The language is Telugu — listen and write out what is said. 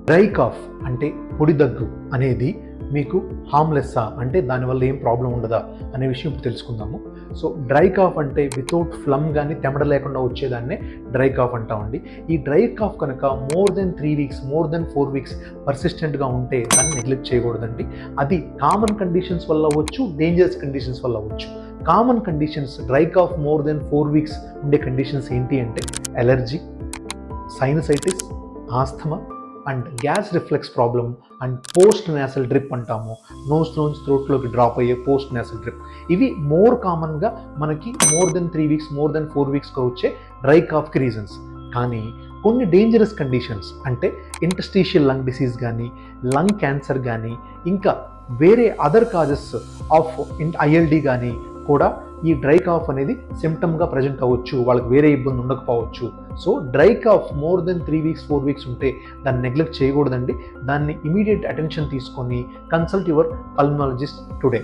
డ్రై కాఫ్ అంటే పొడి దగ్గు అనేది మీకు హార్మ్లెస్సా అంటే దానివల్ల ఏం ప్రాబ్లం ఉండదా అనే విషయం ఇప్పుడు తెలుసుకుందాము. సో డ్రై కాఫ్ అంటే వితౌట్ ఫ్లమ్ కానీ తెమడ లేకుండా వచ్చేదాన్నే డ్రై కాఫ్ అంటామండి. ఈ డ్రై కాఫ్ కనుక more than 3 weeks, more than 4 weeks పర్సిస్టెంట్గా ఉంటే దాన్ని నెగ్లెక్ట్ చేయకూడదండి. అది కామన్ కండిషన్స్ వల్ల అవ్వచ్చు, డేంజరస్ కండిషన్స్ వల్ల అవ్వచ్చు. Common conditions dry cough more than 4 weeks ఉండే కండిషన్స్ ఏంటి అంటే allergy, sinusitis, asthma and gas reflex problem and post nasal drip అంటాము. నోస్ నుంచి థ్రోట్లోకి డ్రాప్ అయ్యే పోస్ట్ నేసల్ డ్రిప్. ఇవి మోర్ కామన్గా మనకి more than 3 weeks, more than 4 వీక్స్గా వచ్చే డ్రై కాఫ్కి రీజన్స్. కానీ కొన్ని డేంజరస్ కండిషన్స్ అంటే ఇంటర్స్టీషియల్ లంగ్ డిసీజ్ కానీ, లంగ్ క్యాన్సర్ కానీ, ఇంకా వేరే అదర్ కాజెస్ ఆఫ్ ILD కానీ కూడా ఈ డ్రై కాఫ్ అనేది సిమ్టమ్గా ప్రజెంట్ అవ్వచ్చు. వాళ్ళకి వేరే ఇబ్బంది ఉండకపోవచ్చు. So dry cough more than 3 weeks, 4 weeks ఉంటే దాన్ని నెగ్లెక్ట్ చేయకూడదండి. దాన్ని ఇమీడియట్ అటెన్షన్ తీసుకొని కన్సల్ట్ యువర్ పల్మనాలజిస్ట్ టుడే.